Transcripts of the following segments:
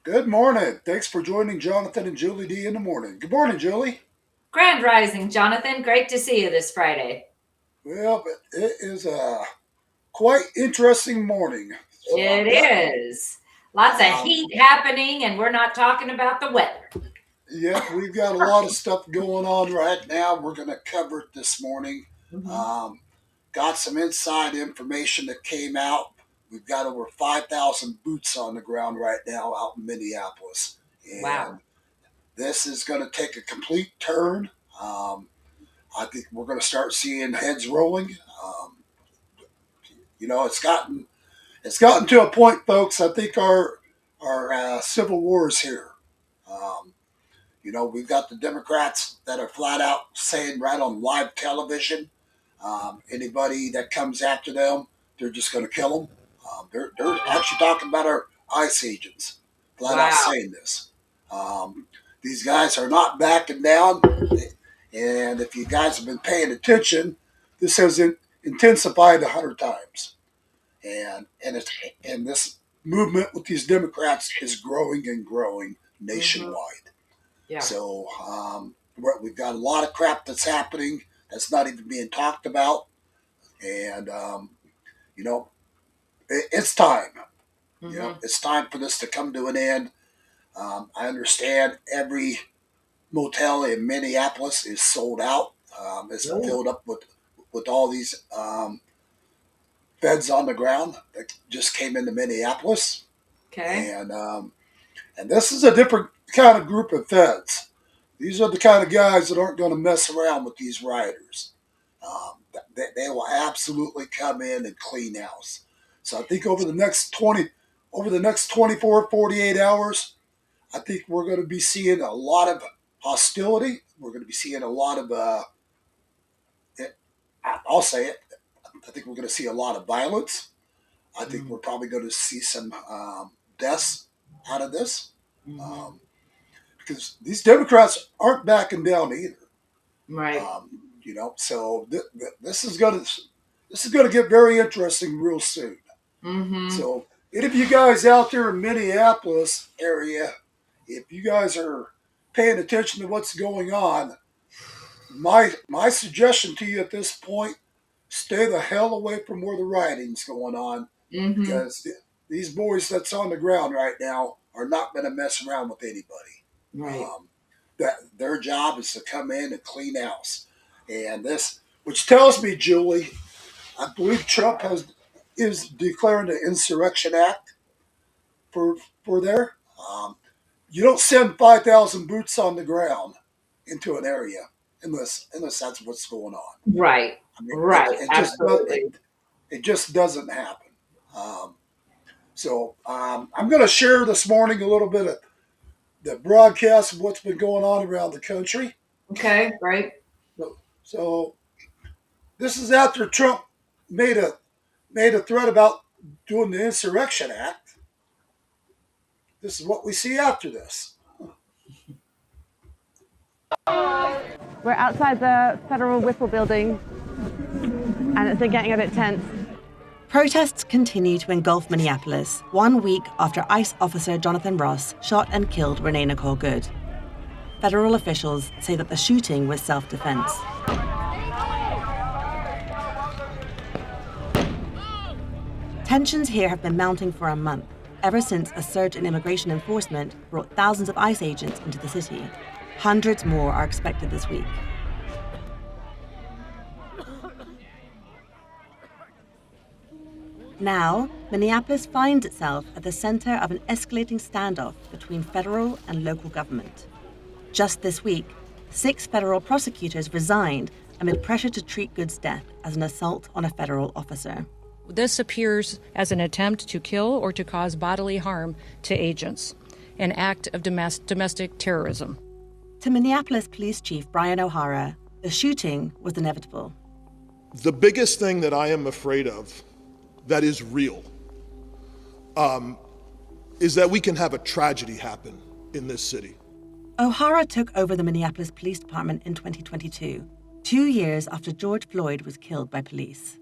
Good morning. Thanks for joining Jonathan and Julie D in the morning. Good morning, Julie. Grand Rising, Jonathan. Great to see you this Friday. Well, it is a quite interesting morning. So It I've got, is. Lots of um, heat happening, and we're not talking about the weather. yep, we've got a lot of stuff going on right now. We're going to cover it this morning. Mhm. Um, got some inside information that came out. We've got over 5,000 boots on the ground right now out in Minneapolis. Wow. And this is going to take a complete turn. Um, I think we're going to start seeing heads rolling. Um, you know, it's gotten to a point, folks. I think our civil war is here. Um, we've got the Democrats that are flat out saying right on live television, anybody that comes after them, they're just going to kill them. They're actually talking about our ICE agents, flat out Wow. saying this. Um, these guys are not backing down, and if you guys have been paying attention, this has intensified 100 times, and this movement with these Democrats is growing and growing Hmm. nationwide. Yeah. So we've got a lot of crap that's happening that's not even being talked about, and you know it's time. Hmm. It's time for this to come to an end. I understand every motel in Minneapolis is sold out. It's Oh, filled up with all these feds on the ground that just came into Minneapolis, okay. and this is a different kind of group of feds. These are the kind of guys that aren't going to mess around with these rioters. They will absolutely come in and clean house. So I think over the next 24, 48 hours, I think we're going to be seeing a lot of hostility. We're going to be seeing a lot of, I'll say it, I think we're going to see a lot of violence. I think Mm. we're probably going to see some deaths out of this, Hmm. um, because these Democrats aren't backing down either. Right. So this is going to get very interesting real soon. Hmm. So any of you guys out there in Minneapolis area, if you guys are paying attention to what's going on, my suggestion to you at this point: stay the hell away from where the rioting's going on, Hmm. because these boys that's on the ground right now are not going to mess around with anybody. Right. Um, that their job is to come in and clean house, and this, which tells me, Julie, I believe Trump is declaring an insurrection act for there. Um, you don't send 5,000 boots on the ground into an area unless that's what's going on. Right. I mean, Right. Absolutely. it just doesn't happen. Um, I'm going to share this morning a little bit of the broadcast of what's been going on around the country. Okay. Great. So this is after Trump made a made a threat about doing the Insurrection Act. This is what we see after this. We're outside the Federal Whipple building, and it's been getting a bit tense. Protests continue to engulf Minneapolis 1 week after ICE officer Jonathan Ross shot and killed Renee Nicole Good. Federal officials say that the shooting was self-defense. Tensions here have been mounting for a month, ever since a surge in immigration enforcement brought thousands of ICE agents into the city. Hundreds more are expected this week. Now, Minneapolis finds itself at the center of an escalating standoff between federal and local government. Just this week, 6 federal prosecutors resigned amid pressure to treat Good's death as an assault on a federal officer. This appears as an attempt to kill or to cause bodily harm to agents, an act of domestic terrorism. To Minneapolis Police Chief Brian O'Hara, the shooting was inevitable. The biggest thing that I am afraid of that is real is that we can have a tragedy happen in this city. O'Hara took over the Minneapolis Police Department in 2022, 2 years after George Floyd was killed by police.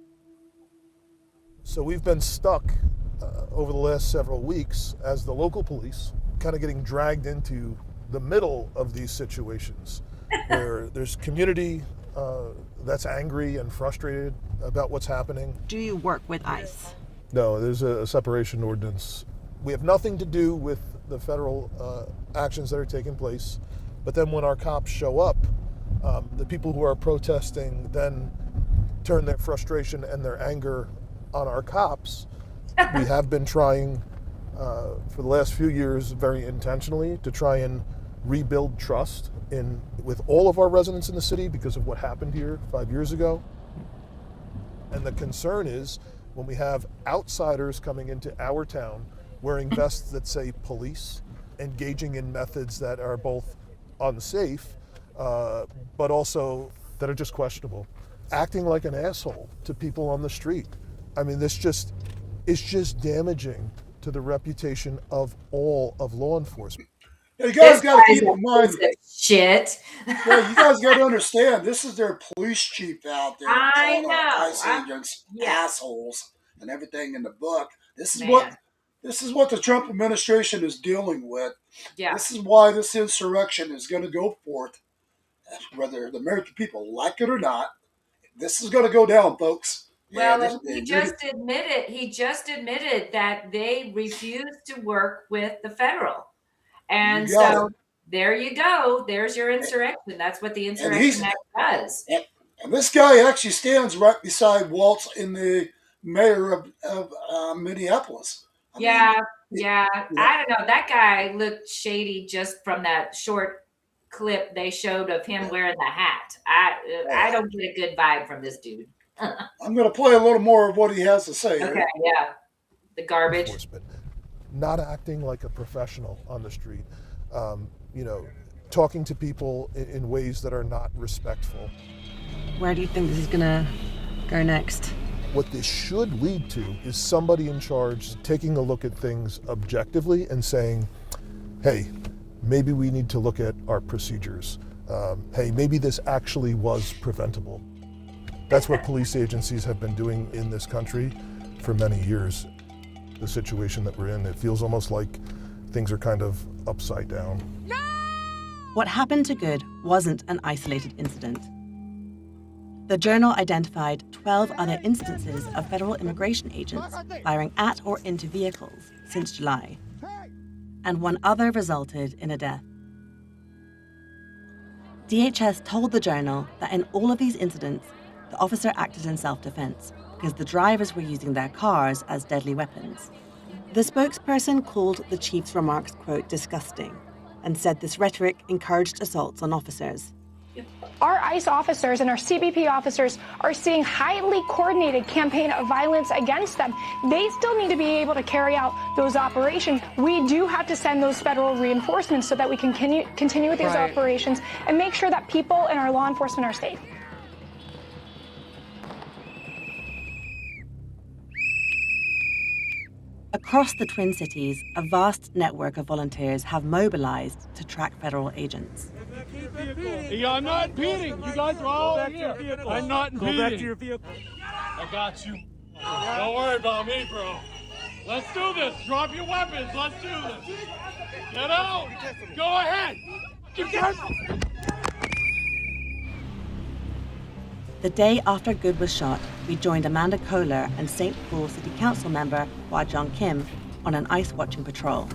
So we've been stuck over the last several weeks as the local police kind of getting dragged into the middle of these situations where there's community that's angry and frustrated about what's happening. Do you work with ICE? No, there's a separation ordinance. We have nothing to do with the federal actions that are taking place. But then when our cops show up, the people who are protesting then turn their frustration and their anger on our cops. We have been trying for the last few years very intentionally to try and rebuild trust with all of our residents in the city because of what happened here 5 years ago. And the concern is when we have outsiders coming into our town wearing vests that say police, engaging in methods that are both unsafe, but also that are just questionable, acting like an asshole to people on the street. I mean, it's just damaging to the reputation of all of law enforcement. Yeah, you guys got to keep in a mind. piece of shit. Yeah, you guys got to understand. This is their police chief out there I calling our know. ICE agents Yeah. assholes and everything in the book. This is Man. what the Trump administration is dealing with. Yeah. This is why this insurrection is going to go forth, whether the American people like it or not. This is going to go down, folks. Well, Yeah, and he just admitted that they refused to work with the federal. And You got so there you go. There's your insurrection. That's what the Insurrection Act does. And this guy actually stands right beside Waltz in the mayor of Minneapolis. I mean, I don't know. That guy looked shady just from that short clip they showed of him wearing the hat. I don't get a good vibe from this dude. I'm going to play a little more of what he has to say. Okay, yeah. The garbage. Not acting like a professional on the street, talking to people in ways that are not respectful. Where do you think this is gonna go next? What this should lead to is somebody in charge taking a look at things objectively and saying, hey, maybe we need to look at our procedures. Hey, maybe this actually was preventable. That's what police agencies have been doing in this country for many years. The situation that we're in, it feels almost like things are kind of upside down. No! What happened to Good wasn't an isolated incident. The Journal identified 12 other instances of federal immigration agents firing at or into vehicles since July, and one other resulted in a death. DHS told the Journal that in all of these incidents, the officer acted in self-defense because the drivers were using their cars as deadly weapons. The spokesperson called the chief's remarks, quote, disgusting, and said this rhetoric encouraged assaults on officers. Our ICE officers and our CBP officers are seeing highly coordinated campaign of violence against them. They still need to be able to carry out those operations. We do have to send those federal reinforcements so that we can continue with these operations and make sure that people and our law enforcement are safe. Across the Twin Cities, a vast network of volunteers have mobilized to track federal agents. Yeah, I'm not impeding. You guys are all here. I'm not impeding. Go back to your vehicle. I got you. Don't worry about me, bro. Let's do this. Drop your weapons. Let's do this. Get out. Go ahead. The day after Good was shot, we joined Amanda Kohler and St. Paul City Council member Hwa-Jong Kim on an ICE watching patrol.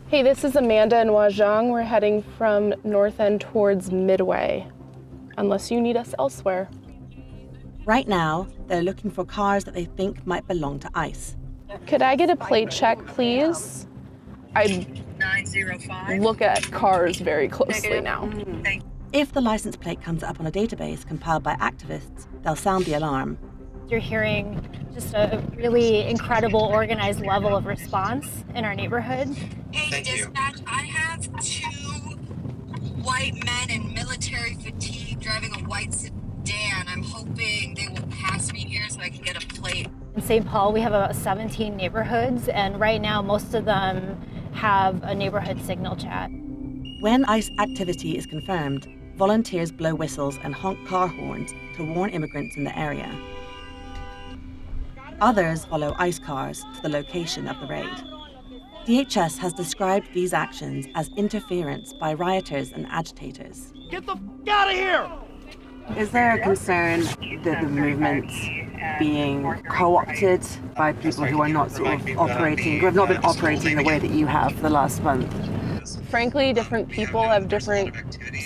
Hey, this is Amanda and Hwa-Jong. We're heading from North End towards Midway, unless you need us elsewhere. Right now, they're looking for cars that they think might belong to ICE. Could I get a plate check, please? I look at cars very closely now. If the license plate comes up on a database compiled by activists, they'll sound the alarm. You're hearing just a really incredible organized level of response in our neighborhood. Hey, dispatch, I have 2 white men in military fatigue driving a white sedan. I'm hoping they will pass me here so I can get a plate. In St. Paul, we have about 17 neighborhoods, and right now most of them have a neighborhood signal chat. When ICE activity is confirmed, volunteers blow whistles and honk car horns to warn immigrants in the area. Others follow ICE cars to the location of the raid. DHS has described these actions as interference by rioters and agitators. Get the f*** out of here! Is there a concern that the movement's being co-opted by people who are not sort of operating, who have not been operating the way that you have for the last month? Frankly, different people have different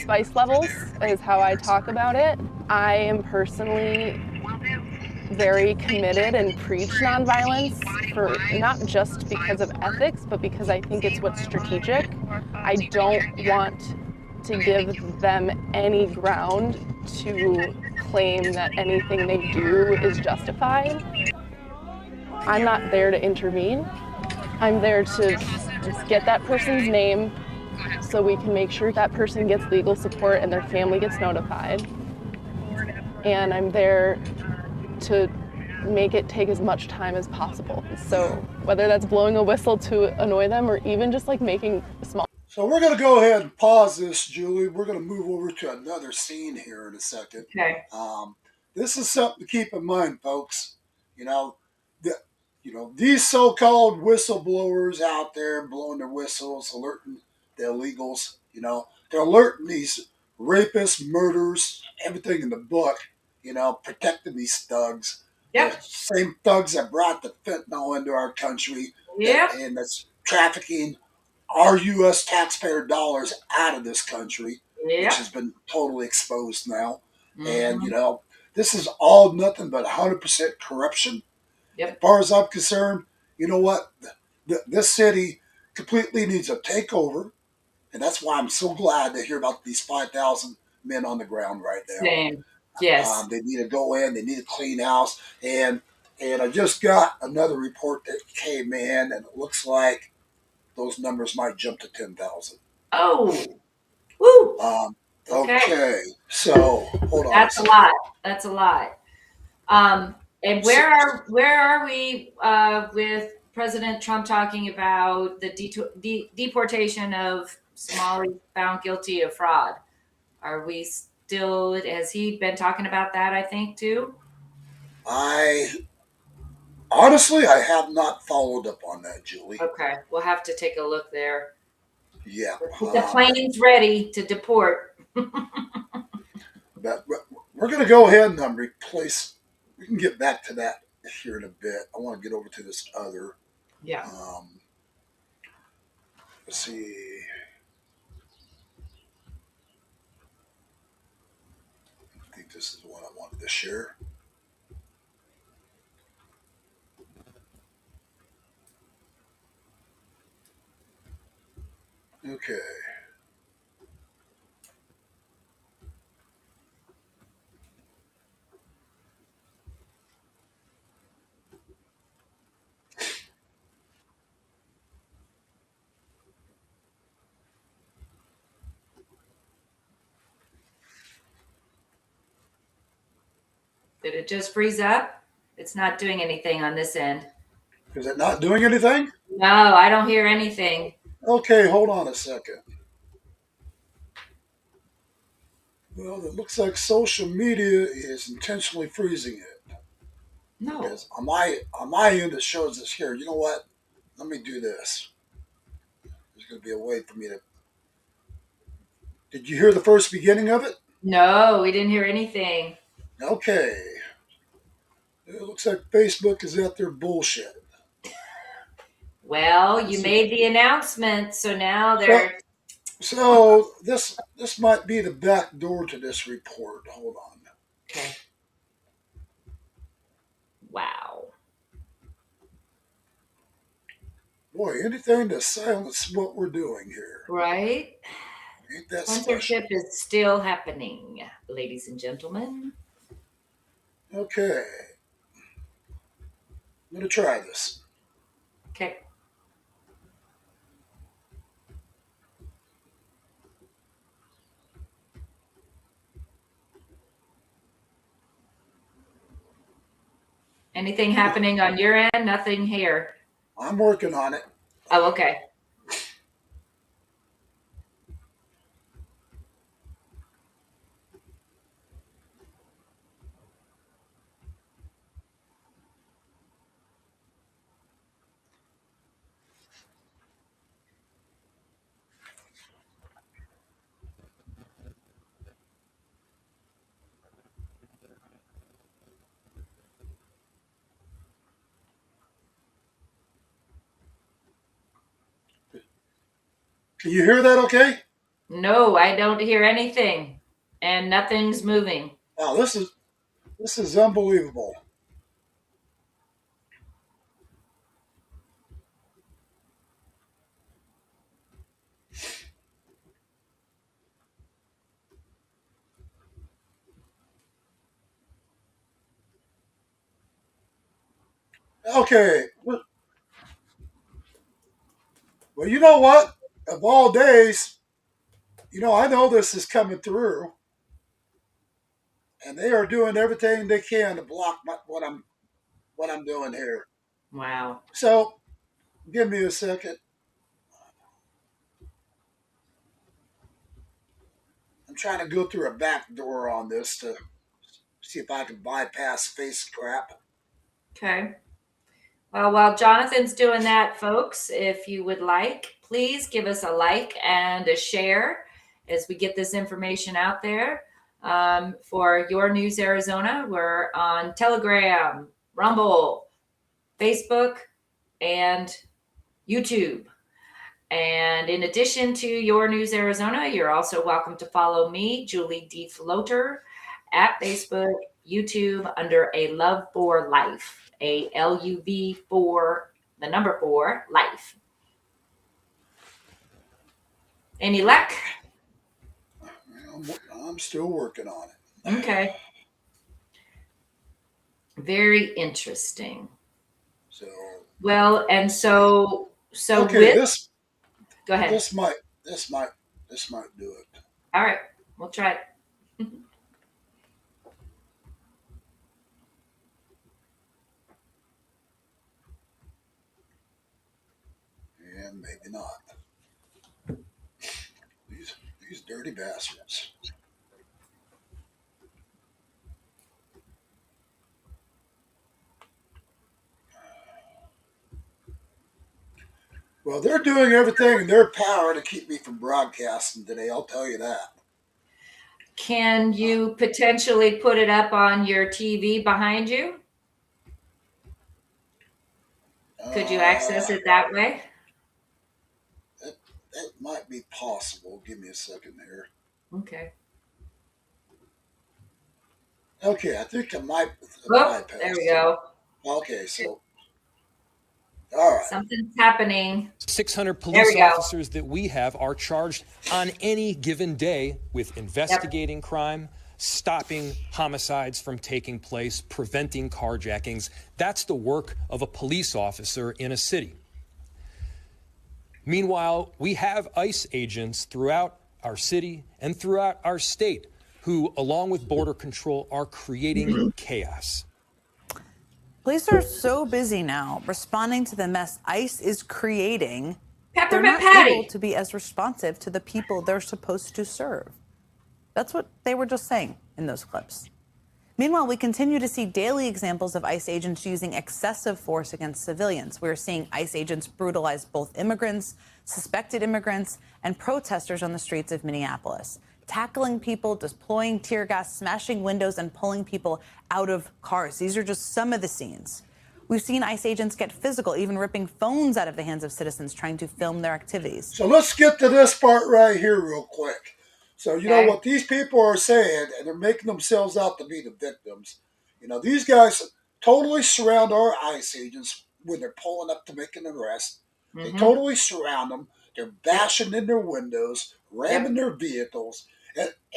spice levels, is how I talk about it. I am personally very committed and preach nonviolence, for not just because of ethics, but because I think it's what's strategic. I don't want to give them any ground to claim that anything they do is justified. I'm not there to intervene. I'm there to just get that person's name so we can make sure that person gets legal support and their family gets notified. And I'm there to make it take as much time as possible. So whether that's blowing a whistle to annoy them or even just like making small. So we're going to go ahead and pause this, Julie. We're going to move over to another scene here in a second. Okay. This is something to keep in mind, folks. You know, these so-called whistleblowers out there blowing their whistles, alerting the illegals. They're alerting these rapists, murderers, everything in the book. Protecting these thugs. Yep. The same thugs that brought the fentanyl into our country. Yep. And that's trafficking our U.S. taxpayer dollars out of this country, Yep. which has been totally exposed now. Mm-hmm. And, this is all nothing but 100% corruption. Yep. As far as I'm concerned, you know what? This city completely needs a takeover. And that's why I'm so glad to hear about these 5,000 men on the ground right now. Same. Yes. They need to go in. They need to clean house. And I just got another report that came in, and it looks like those numbers might jump to 10,000. Oh. Woo. Okay. So hold on. That's a lot. That's a lot. And where are we with President Trump talking about the deportation of Somalis found guilty of fraud? Are we still? Has he been talking about that? I think too. Honestly, I have not followed up on that, Julie. Okay, we'll have to take a look there. Yeah. The plane's ready to deport. But we're going to go ahead and replace. We can get back to that here in a bit. I want to get over to this other. Yeah. Let's see. I think this is the one I wanted to share. Okay. Did it just freeze up? It's not doing anything on this end. Is it not doing anything? No, I don't hear anything. Okay, hold on a second. Well, it looks like social media is intentionally freezing it. No. Because on my end, it shows us here. You know what? Let me do this. There's going to be a way for me to. Did you hear the first beginning of it? No, we didn't hear anything. Okay. It looks like Facebook is out there bullshit. Well, you made the announcement, so now they're. So this might be the back door to this report. Hold on. Okay. Wow. Boy, anything to silence what we're doing here. Right? Ain't that Censorship is still happening, ladies and gentlemen. Okay. I'm going to try this. Okay. Anything happening on your end? Nothing here. I'm working on it. Oh, okay. Can you hear that okay? No, I don't hear anything, and nothing's moving. Wow, this is unbelievable. Okay. Well, you know what? Of all days, I know this is coming through, and they are doing everything they can to block what I'm doing here. Wow. So, give me a second. I'm trying to go through a back door on this to see if I can bypass face crap. Okay. Well, while Jonathan's doing that, folks, if you would like, please give us a like and a share as we get this information out there. For Your News Arizona, we're on Telegram, Rumble, Facebook, and YouTube. And in addition to Your News Arizona, you're also welcome to follow me, Julie D. Floater, at Facebook, YouTube, under A Love for Life, ALUV for the number 4, life. Any luck? I'm still working on it. Okay. Very interesting. So well, and so okay, go ahead. This might do it. All right, we'll try it. And maybe not. These dirty bastards. Well, they're doing everything in their power to keep me from broadcasting today, I'll tell you that. Can you potentially put it up on your TV behind you? Could you access it that way? That might be possible. Give me a second here. Okay. Okay, I think I might bypass. There we go. Okay, so all right. Something's happening. 600 police officers that we have are charged on any given day with investigating crime, stopping homicides from taking place, preventing carjackings. That's the work of a police officer in a city. Meanwhile, we have ICE agents throughout our city and throughout our state who, along with Border Control, are creating chaos. Police are so busy now responding to the mess ICE is creating. Peppermint they're not Patty. able to be as responsive to the people they're supposed to serve. That's what they were just saying in those clips. Meanwhile, we continue to see daily examples of ICE agents using excessive force against civilians. We're seeing ICE agents brutalize both immigrants, suspected immigrants, and protesters on the streets of Minneapolis, tackling people, deploying tear gas, smashing windows, and pulling people out of cars. These are just some of the scenes. We've seen ICE agents get physical, even ripping phones out of the hands of citizens trying to film their activities. So let's get to this part right here real quick. So you know what these people are saying, and they're making themselves out to be the victims. These guys totally surround our ICE agents when they're pulling up to make an arrest. They totally surround them. They're bashing in their windows, ramming their vehicles.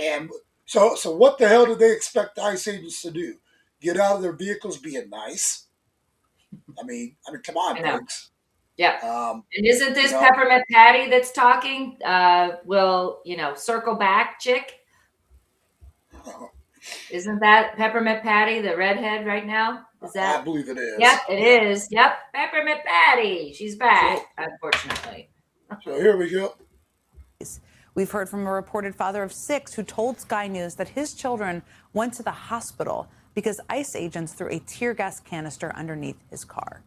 And so what the hell do they expect ICE agents to do? Get out of their vehicles being nice? I mean, come on, folks. Yeah. And isn't this Peppermint Patty that's talking? Will circle back, chick? Isn't that Peppermint Patty, the redhead right now? Is that? I believe it is. Yep, it is. Yep, Peppermint Patty. She's back, unfortunately. So here we go. We've heard from a reported father of 6 who told Sky News that his children went to the hospital because ICE agents threw a tear gas canister underneath his car.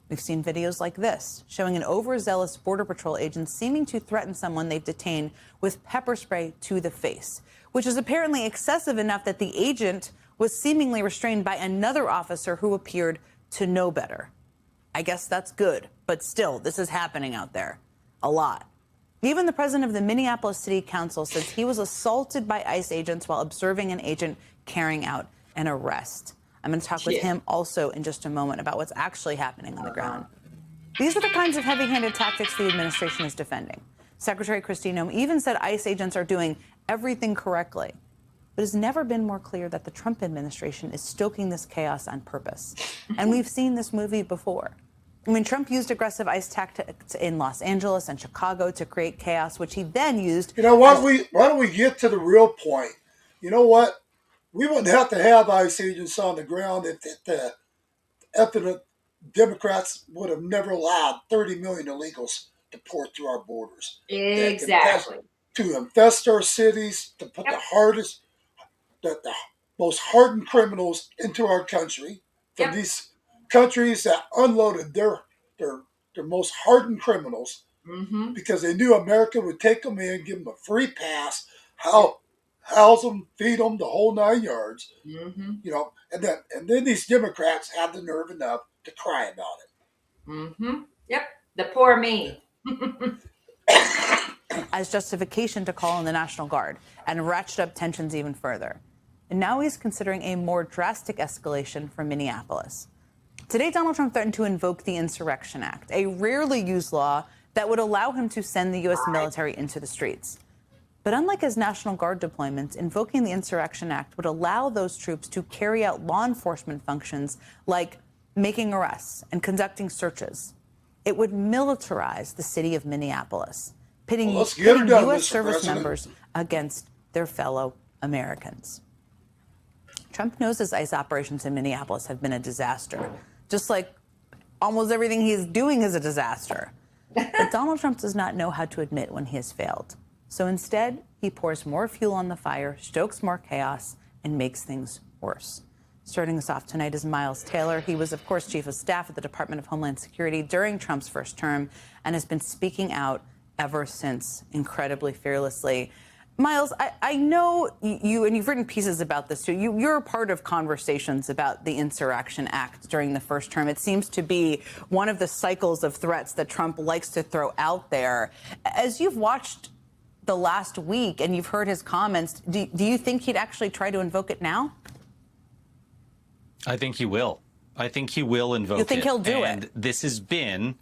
We've seen videos like this, showing an overzealous Border Patrol agent seeming to threaten someone they've detained with pepper spray to the face, which is apparently excessive enough that the agent was seemingly restrained by another officer who appeared to know better. I guess that's good, but still, this is happening out there a lot. Even the president of the Minneapolis City Council says he was assaulted by ICE agents while observing an agent carrying out an arrest. I'm going to talk with him also in just a moment about what's actually happening on the ground. These are the kinds of heavy-handed tactics the administration is defending. Secretary Kristi Noem even said ICE agents are doing everything correctly. But it's never been more clear that the Trump administration is stoking this chaos on purpose. And we've seen this movie before. I mean, Trump used aggressive ICE tactics in Los Angeles and Chicago to create chaos, which he then used. You know what? Why don't we get to the real point? You know what? We wouldn't have to have ICE agents on the ground if the Democrats would have never allowed 30 million illegals to pour through our borders. Exactly. To infest our cities, to put the most hardened criminals into our country from these countries that unloaded their most hardened criminals because they knew America would take them in, give them a free pass, house them, feed them, the whole 9 yards. You know, and then these Democrats have the nerve enough to cry about it. Yep, the poor me. As justification to call in the National Guard and ratchet up tensions even further. And now he's considering a more drastic escalation for Minneapolis. Today, Donald Trump threatened to invoke the Insurrection Act, a rarely used law that would allow him to send the U.S. military into the streets. But unlike his National Guard deployments, invoking the Insurrection Act would allow those troops to carry out law enforcement functions like making arrests and conducting searches. It would militarize the city of Minneapolis, pitting U.S. service members against their fellow Americans. Trump knows his ICE operations in Minneapolis have been a disaster, just like almost everything he's doing is a disaster. But Donald Trump does not know how to admit when he has failed. So instead, he pours more fuel on the fire, stokes more chaos, and makes things worse. Starting us off tonight is Miles Taylor. He was, of course, chief of staff at the Department of Homeland Security during Trump's first term and has been speaking out ever since, incredibly fearlessly. Miles, I know you, and you've written pieces about this too. You're a part of conversations about the Insurrection Act during the first term. It seems to be one of the cycles of threats that Trump likes to throw out there. As you've watched the last week and you've heard his comments, do you think he'd actually try to invoke it now? I think he will. I think he will invoke it. You think he'll do it? And this has been,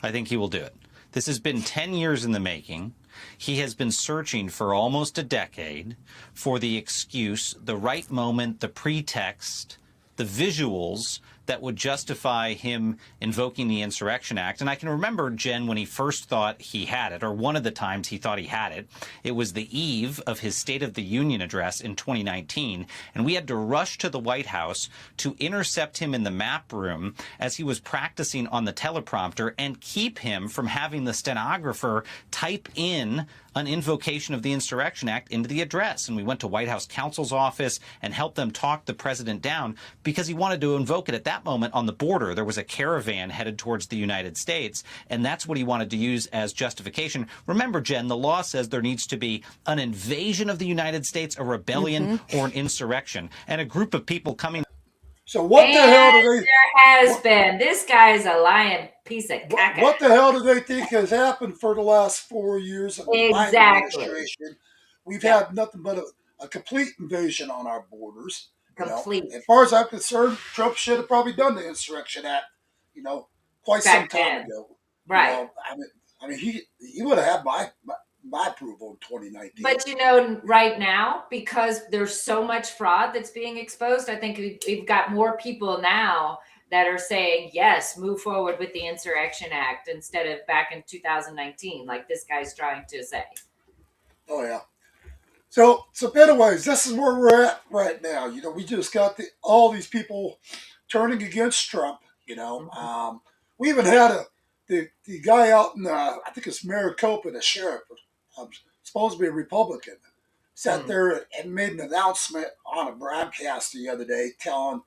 I think he will do it. This has been 10 years in the making. He has been searching for almost a decade for the excuse, the right moment, the pretext, the visuals that would justify him invoking the Insurrection Act. And I can remember, Jen, when he first thought he had it, or one of the times he thought he had it, it was the eve of his State of the Union address in 2019. And we had to rush to the White House to intercept him in the map room as he was practicing on the teleprompter and keep him from having the stenographer type in an invocation of the Insurrection Act into the address. And we went to White House counsel's office and helped them talk the president down because he wanted to invoke it at that moment on the border. There was a caravan headed towards the United States, and that's what he wanted to use as justification. Remember, Jen, the law says there needs to be an invasion of the United States, a rebellion, or an insurrection, and a group of people coming. So what the hell do they... There has been. This guy's a lying piece of caca. What the hell do they think has happened for the last 4 years of the Biden administration? We've had nothing but a complete invasion on our borders. Complete. As far as I'm concerned, Trump should have probably done the Insurrection Act, quite some time ago. Right. I mean, he would have had my approval in 2019. But right now, because there's so much fraud that's being exposed, I think we've got more people now that are saying, yes, move forward with the Insurrection Act instead of back in 2019, like this guy's trying to say. Oh, yeah. So anyways, this is where we're at right now. We just got all these people turning against Trump. We even had the guy out in I think it's Maricopa, the sheriff, supposed to be a Republican, sat there and made an announcement on a broadcast the other day, telling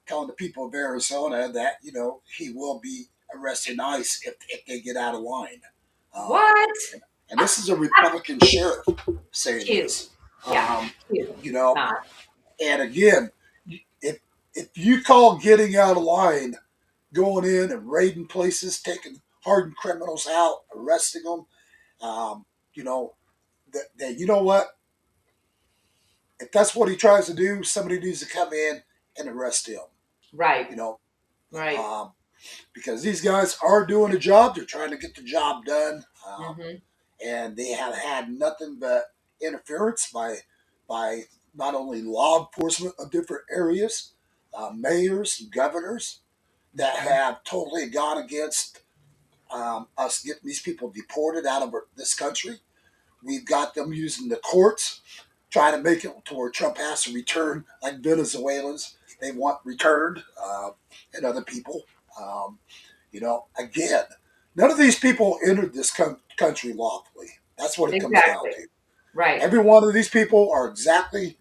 the people of Arizona that he will be arresting ICE if they get out of line. What? And this is a Republican sheriff saying this. Yeah. And again, if you call getting out of line, going in and raiding places, taking hardened criminals out, arresting them, you know, that you know what? If that's what he tries to do, somebody needs to come in and arrest him. Right. You know, Right. because these guys are doing a job. They're trying to get the job done, Mm-hmm. and they have had nothing but interference by not only law enforcement of different areas, mayors, governors that have totally gone against us getting these people deported out of this country. We've got them using the courts, trying to make it to where Trump has to return, like Venezuelans. They want returned, and other people. Um, again, none of these people entered this country lawfully. That's what it comes down Exactly. to. Right. Every one of these people are exactly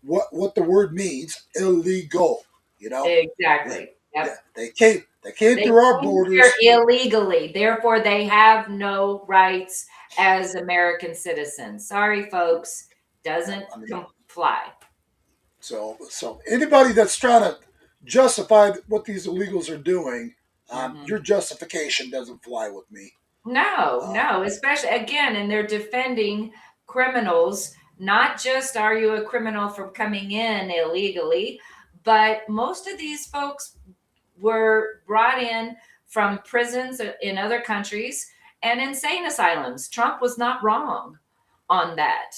what the word means: illegal. Exactly. Yeah, Yep. they came They through our came here borders. illegally, therefore they have no rights as American citizens. Sorry, folks, doesn't comply. So anybody that's trying to justify what these illegals are doing, your justification doesn't fly with me. No, especially again, and they're defending criminals. Not just are you a criminal from coming in illegally, but most of these folks were brought in from prisons in other countries and insane asylums. Trump was not wrong on that,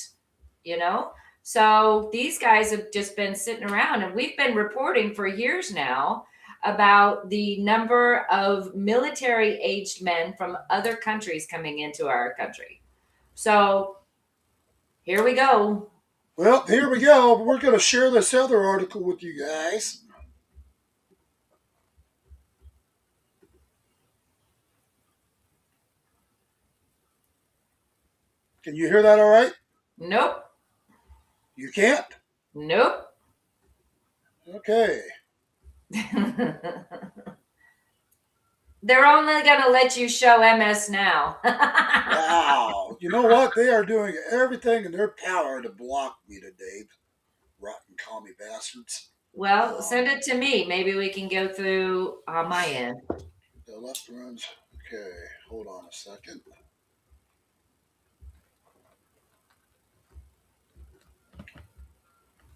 you know? So these guys have just been sitting around, and we've been reporting for years now about the number of military aged men from other countries coming into our country. So here we go. Well, here we go. We're going to share this other article with you guys. Can you hear that all right? Nope. You can't? Nope. Okay. They're only going to let you show MS now. Wow. You know what? They are doing everything in their power to block me today. Rotten commie bastards. Well, send it to me. Maybe we can go through on my end. The left runs. Okay, hold on a second.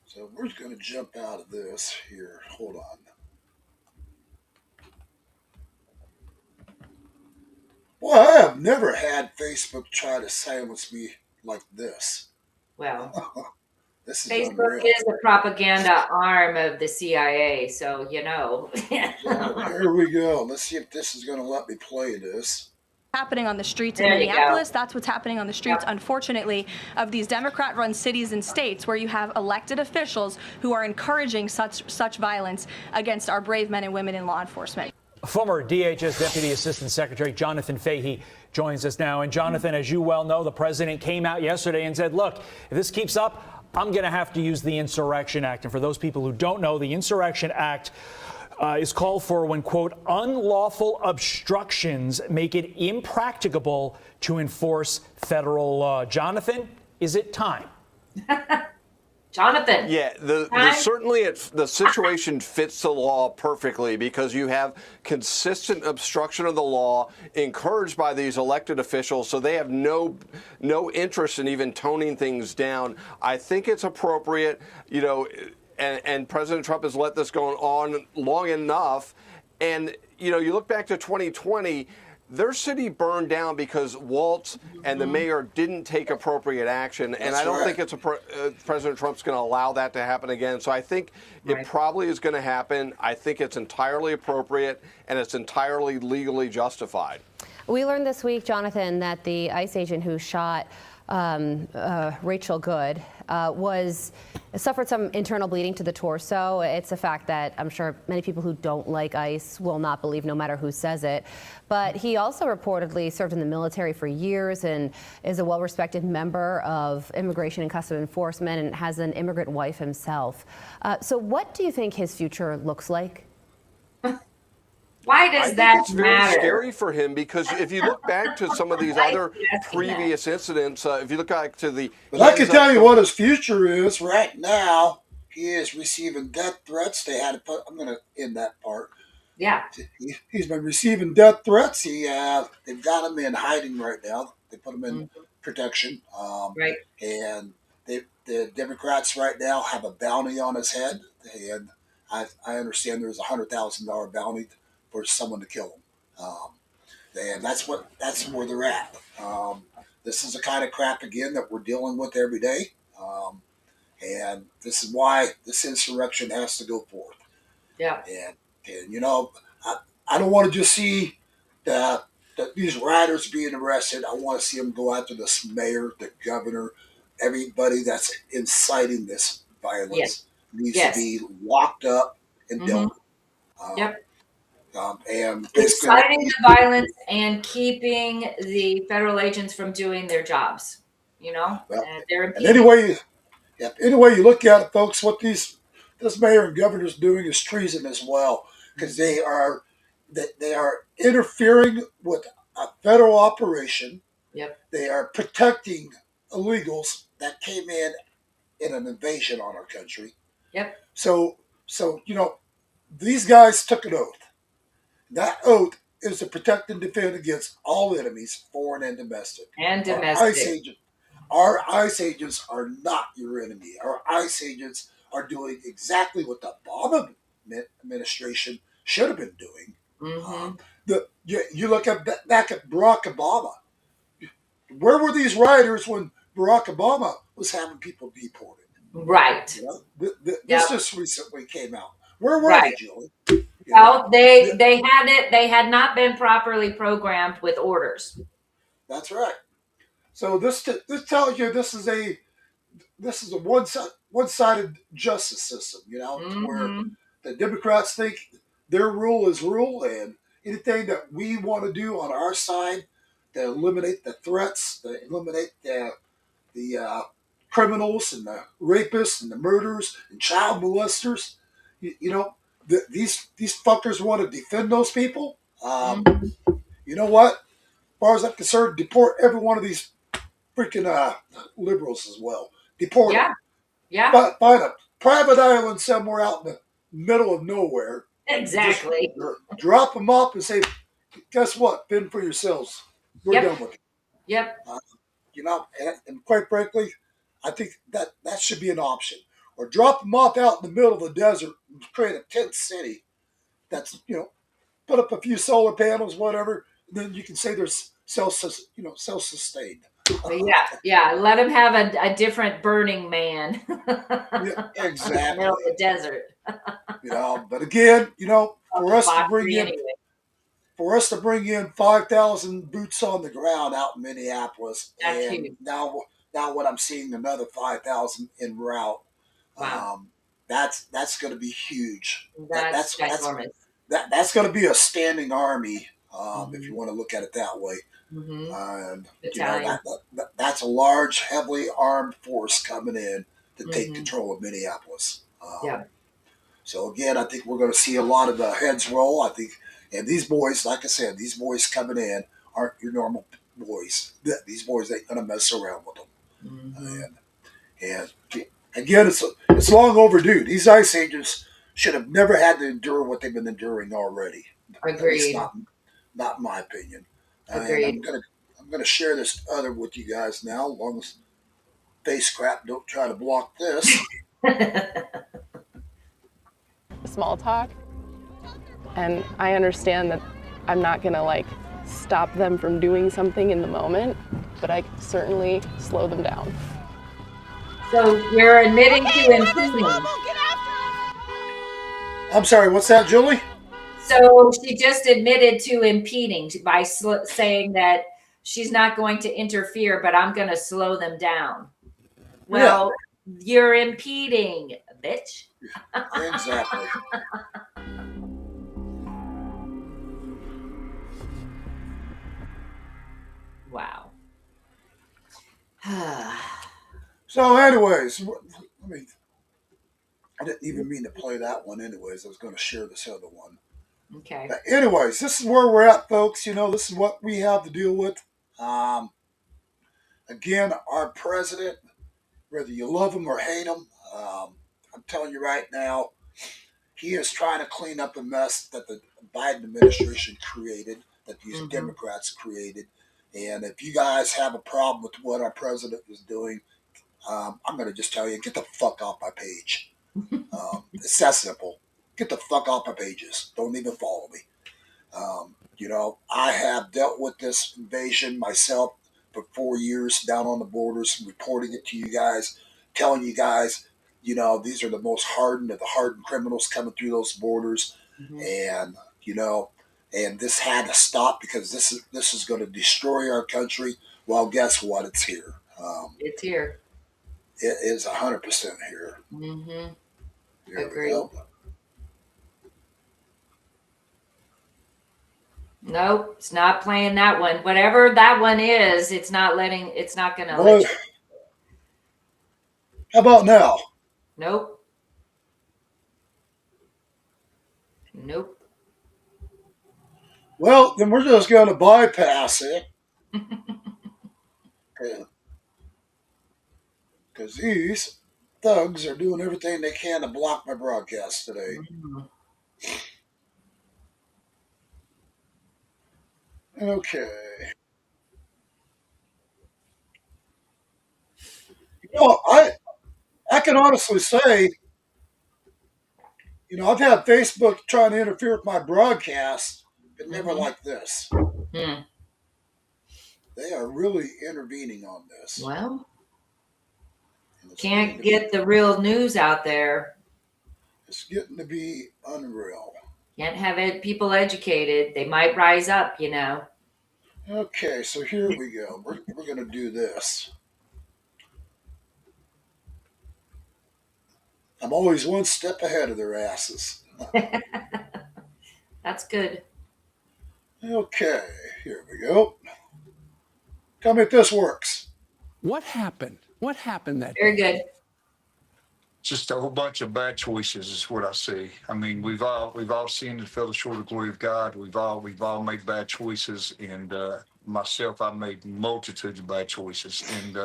So we're going to jump out of this here. Hold on. Well, I have never had Facebook try to silence me like this. Well, this is Facebook unreal. is a propaganda arm of the CIA, so you know. So here we go. Let's see if this is going to let me play this. Happening on the streets There in you Minneapolis. go. That's what's happening on the streets, unfortunately, of these Democrat-run cities and states where you have elected officials who are encouraging such violence against our brave men and women in law enforcement. Former DHS Deputy Assistant Secretary Jonathan Fahey joins us now. And Jonathan, as you well know, the president came out yesterday and said, look, if this keeps up, I'm going to have to use the Insurrection Act. And for those people who don't know, the Insurrection Act is called for when, quote, unlawful obstructions make it impracticable to enforce federal law. Jonathan, is it time? Jonathan. Yeah, certainly the situation fits the law perfectly because you have consistent obstruction of the law encouraged by these elected officials, so they have no interest in even toning things down. I think it's appropriate, and President Trump has let this go on long enough. And, you look back to 2020, their city burned down because Waltz and the mayor didn't take appropriate action. And I don't think it's President Trump's going to allow that to happen again. So I think it probably is going to happen. I think it's entirely appropriate and it's entirely legally justified. We learned this week, Jonathan, that the ICE agent who shot Rachel Good suffered some internal bleeding to the torso. It's a fact that I'm sure many people who don't like ICE will not believe, no matter who says it. But he also reportedly served in the military for years and is a well-respected member of Immigration and Customs Enforcement and has an immigrant wife himself. So what do you think his future looks like? Why does I that think it's very matter? scary for him because if you look back to some of these other previous incidents, if you look back to the... But I can tell you what his future is right now. He is receiving death threats. They had to put... I'm going to end that part. Yeah. He's been receiving death threats. They've got him in hiding right now. They put him in protection. Right. And the Democrats right now have a bounty on his head, and I understand there's $100,000 bounty for someone to kill him. And that's where they're at. This is the kind of crap again that we're dealing with every day, and this is why this insurrection has to go forth. Yeah. And I don't want to just see that these rioters being arrested. I want to see them go after this mayor, the governor, everybody that's inciting this violence needs to be locked up and dealt with. Yep. And basically, Inciting the violence and keeping the federal agents from doing their jobs. They're and impeding. anyway you look at it, folks, what this mayor and governor's doing is treason as well, because they are interfering with a federal operation. Yep. They are protecting illegals that came in an invasion on our country. Yep. So these guys took an oath. That oath is to protect and defend against all enemies, foreign and domestic. And domestic. Our ICE agents are not your enemy. Our ICE agents are doing exactly what the Obama administration should have been doing. You look back at Barack Obama. Where were these rioters when Barack Obama was having people deported? Right. This just recently came out. Where were they, Julie? Well, they had it. They had not been properly programmed with orders. That's right. So this tells you this is a one-sided justice system. Where the Democrats think their rule is rule, and anything that we want to do on our side to eliminate the threats, to eliminate the criminals and the rapists and the murderers and child molesters, these fuckers want to defend those people. You know what? As far as I'm concerned, deport every one of these freaking liberals as well. Deport them. Yeah. Find a private island somewhere out in the middle of nowhere. Exactly. Just drop them off and say, guess what? Fend for yourselves. We're done with it. Yep. And quite frankly, I think that should be an option. Or drop them off out in the middle of the desert and create a tent city that's, put up a few solar panels, whatever, and then you can say they're self-sustained. Yeah. Let them have a different Burning Man. Exactly. In the middle of the desert. But again, for us to bring in 5,000 boots on the ground out in Minneapolis, that's and huge. now when I'm seeing another 5,000 en route, that's going to be huge. That's enormous. That's going to be a standing army, if you want to look at it that way. And that's a large, heavily armed force coming in to take control of Minneapolis. So again, I think we're going to see a lot of heads roll. I think, and these boys, like I said, these boys coming in aren't your normal boys. These boys ain't going to mess around with them. And again, it's long overdue. These ICE agents should have never had to endure what they've been enduring already. Agreed. Not my opinion. Agreed. I'm gonna share this other with you guys now. As long as face crap don't try to block this. Small talk, and I understand that I'm not gonna stop them from doing something in the moment, but I can certainly slow them down. So you're admitting to impeding. I'm sorry, what's that, Julie? So she just admitted to impeding by saying that she's not going to interfere, but I'm going to slow them down. Well, you're impeding, bitch. Exactly. Wow. So anyways, I didn't even mean to play that one anyways. I was going to share this other one. Okay. But anyways, this is where we're at, folks. This is what we have to deal with. Again, our president, whether you love him or hate him, I'm telling you right now, he is trying to clean up a mess that the Biden administration created, that these Democrats created. And if you guys have a problem with what our president is doing, I'm going to just tell you, get the fuck off my page. It's that simple. Get the fuck off my pages. Don't even follow me. I have dealt with this invasion myself for 4 years down on the borders, reporting it to you guys, telling you guys, these are the most hardened of the hardened criminals coming through those borders. And, and this had to stop because this is going to destroy our country. Well, guess what? It's here. It's here. It is 100% here. Mm-hmm. Here Agreed. we go. Nope, it's not playing that one. Whatever that one is, it's not going to let you. How about now? Nope. Nope. Well, then we're just going to bypass it. Because these thugs are doing everything they can to block my broadcast today. Okay. I can honestly say, I've had Facebook trying to interfere with my broadcast, but never like this. They are really intervening on this. Well, can't get the real news out there. It's getting to be unreal. Can't have people educated. They might rise up, Okay, so here we go. We're going to do this. I'm always one step ahead of their asses. That's good. Okay, here we go. Tell me if this works. What happened? What happened that Very day? good. Just a whole bunch of bad choices is what I see. I mean, we've all sinned and fell short of the glory of God. We've all made bad choices, and myself, I made multitudes of bad choices. And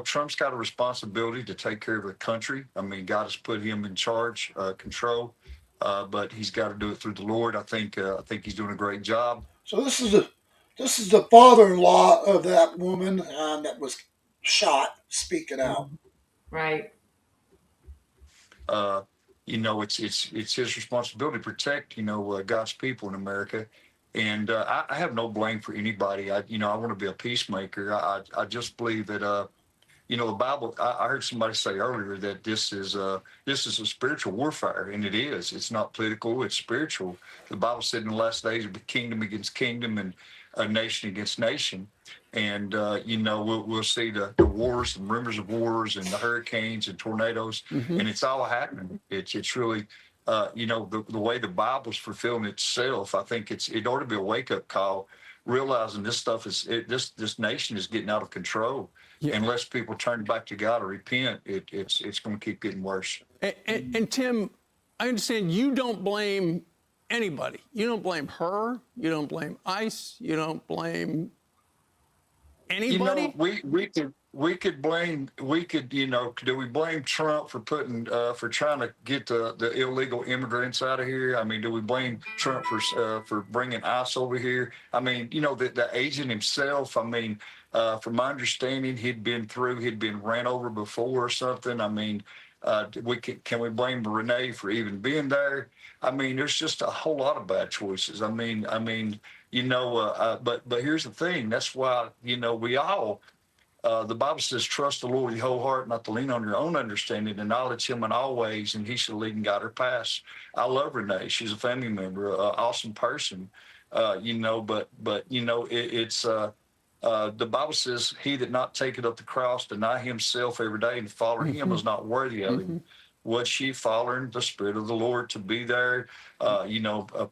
Trump's got a responsibility to take care of the country. I mean, God has put him in charge, control, but he's got to do it through the Lord. I think he's doing a great job. So this is the father-in-law of that woman that was shot speaking out. Right. It's his responsibility to protect, God's people in America. And I have no blame for anybody. I want to be a peacemaker. I just believe that, the Bible, I heard somebody say earlier that this is a spiritual warfare, and it is. It's not political, it's spiritual. The Bible said in the last days it'll be kingdom against kingdom and nation against nation. And, we'll see the wars and rumors of wars and the hurricanes and tornadoes, and it's all happening. It's really, the way the Bible's fulfilling itself. I think it ought to be a wake up call, realizing this stuff this nation is getting out of control. Yeah. Unless people turn back to God or repent, it's going to keep getting worse. And Tim, I understand you don't blame anybody. You don't blame her. You don't blame ICE. You don't blame anybody. We could blame. Do we blame Trump for trying to get the illegal immigrants out of here? I mean, do we blame Trump for bringing ICE over here? I mean, the agent himself. I mean, from my understanding, he'd been ran over before or something. I mean, can we blame Renee for even being there? I mean, there's just a whole lot of bad choices. But here's the thing. That's why, we all, the Bible says, trust the Lord with your whole heart, not to lean on your own understanding, and acknowledge him in all ways, and he shall lead and guide our paths. I love Renee. She's a family member, awesome person. The Bible says, he that not taketh up the cross, deny himself every day and follow him is not worthy of him. Was she following the Spirit of the Lord to be there?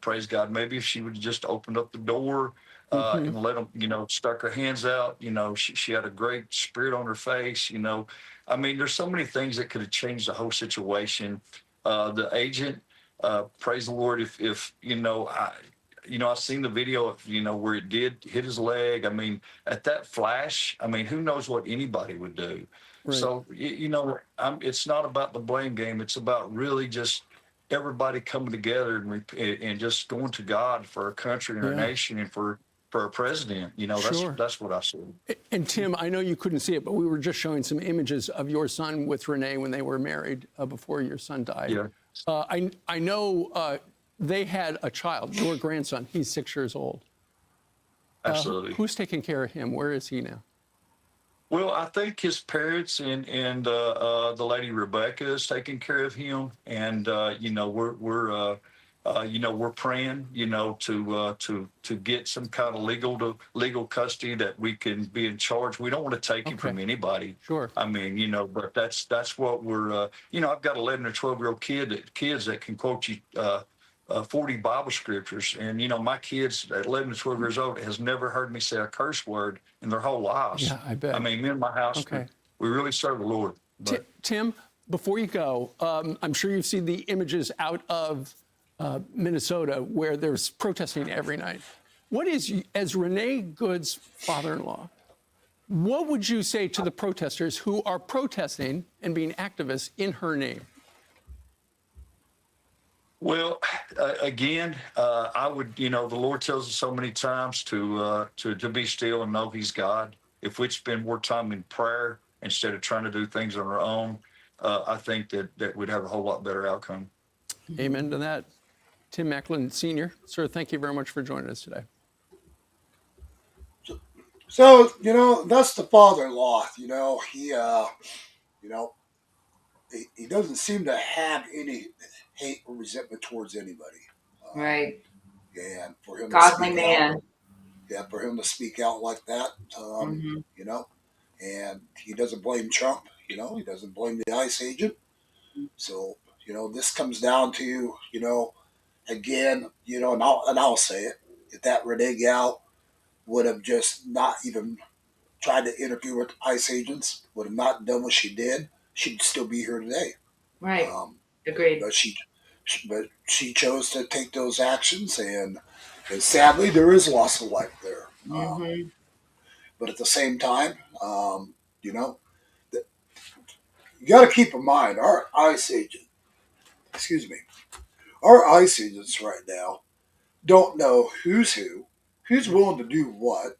Praise God. Maybe if she would have just opened up the door and let them, stuck her hands out, she had a great spirit on her face, I mean, there's so many things that could have changed the whole situation. The agent, praise the Lord, if I've seen the video of, where it did hit his leg. I mean, at that flash, I mean, who knows what anybody would do. Right. So, it's not about the blame game. It's about really just everybody coming together and just going to God for our country and our nation and for for a president. You know, Sure. that's what I see. And Tim, I know you couldn't see it, but we were just showing some images of your son with Renee when they were married before your son died. Yeah. I know they had a child, your grandson. He's 6 years old. Absolutely. Who's taking care of him? Where is he now? Well, I think his parents and the lady Rebecca is taking care of him, and you know we're praying, you know, to get some kind of legal custody that we can be in charge. We don't want to take him from anybody. Sure. I mean, you know, but that's what we're you know, I've got 11 or 12-year-old kids that can quote you 40 Bible scriptures. And, you know, my kids at 11 to 12 years old has never heard me say a curse word in their whole lives. Yeah, I bet. I mean, me and my house, we really serve the Lord. But Tim, before you go, I'm sure you've seen the images out of Minnesota where there's protesting every night. What is, as Renee Good's father-in-law, what would you say to the protesters who are protesting and being activists in her name? Well, again, I would, you know, the Lord tells us so many times to be still and know He's God. If we'd spend more time in prayer instead of trying to do things on our own, I think that we'd have a whole lot better outcome. Amen to that. Tim Macklin, Sr., sir, thank you very much for joining us today. So, you know, that's the father-in-law. You know, he doesn't seem to have any hate or resentment towards anybody. Right. And for him Godly to speak man. out, for him to speak out like that, you know, and he doesn't blame Trump. You know, he doesn't blame the ICE agent. So, you know, this comes down to, you know, again, you know, and I'll say it, if that Renee gal would have just not even tried to interview with ICE agents, would have not done what she did, she'd still be here today. Right. Agreed. But she chose to take those actions, and sadly, there is loss of life there. But at the same time, you know, you got to keep in mind our ICE agents right now don't know who's willing to do what.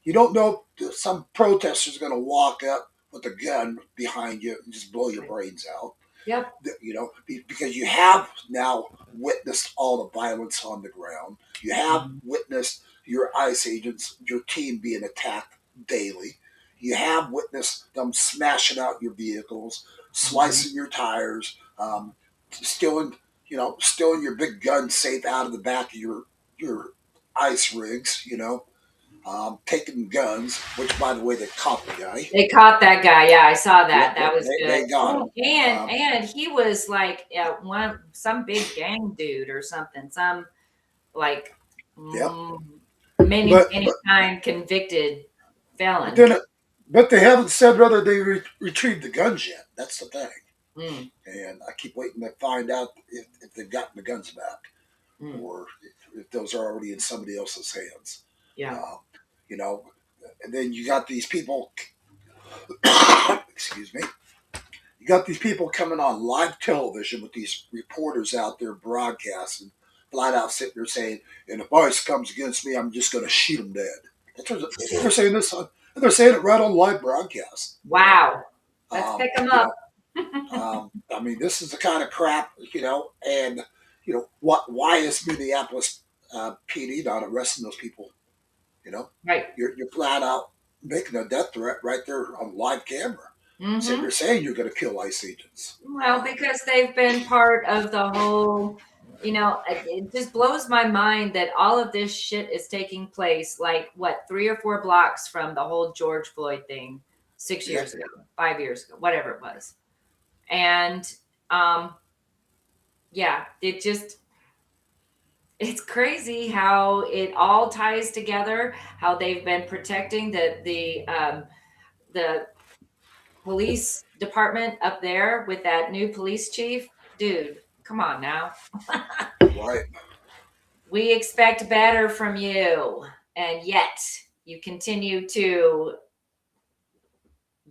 You don't know if some protester's going to walk up with a gun behind you and just blow your brains out. Yep. You know, because you have now witnessed all the violence on the ground. You have witnessed your ICE agents, your team being attacked daily. You have witnessed them smashing out your vehicles, slicing your tires, stealing your big gun safe out of the back of your ICE rigs. You know, taking guns, which, by the way, they caught the guy. They caught that guy. Yeah, I saw that. That was good. They got him. And he was like some big gang dude or something. Some like many time convicted felon. But they haven't said whether they retrieved the guns yet. That's the thing. And I keep waiting to find out if they've gotten the guns back or if those are already in somebody else's hands. Yeah. You know, and then you got these people, excuse me, you got these people coming on live television with these reporters out there broadcasting, flat out sitting there saying, and if ICE comes against me, I'm just going to shoot them dead. They're saying this, and they're saying it right on live broadcast. Wow. Let's pick them up. I mean, this is the kind of crap, you know, and, you know, why is Minneapolis PD not arresting those people? You know, right? You're flat out making a death threat right there on live camera. So you're saying you're going to kill ICE agents. Well, because they've been part of the whole, you know, it just blows my mind that all of this shit is taking place like, 3 or 4 blocks from the whole George Floyd thing 6 years ago, 5 years ago, whatever it was. And, it's crazy how it all ties together, how they've been protecting the police department up there with that new police chief. Dude, come on now. Right. We expect better from you, and yet you continue to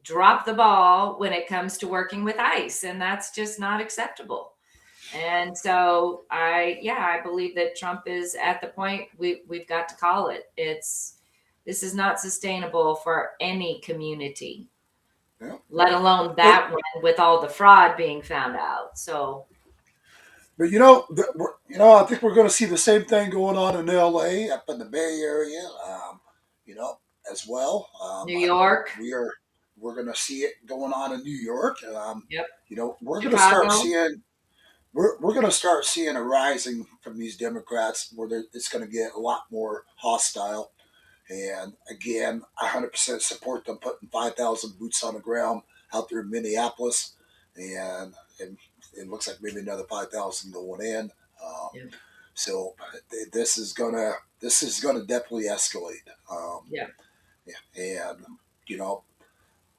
drop the ball when it comes to working with ICE, and that's just not acceptable. And so I believe that Trump is at the point we've got to call it. This is not sustainable for any community, Yeah. let alone that one with all the fraud being found out. So, But I think we're going to see the same thing going on in L.A. up in the Bay Area, as well. New York. We're going to see it going on in New York. Yep. We're going to start Chicago. seeing we're going to start seeing a rising from these Democrats where it's going to get a lot more hostile. And again, I 100% support them putting 5,000 boots on the ground out there in Minneapolis, and it looks like maybe another 5,000 going in. Yeah. So this is gonna definitely escalate. Yeah. And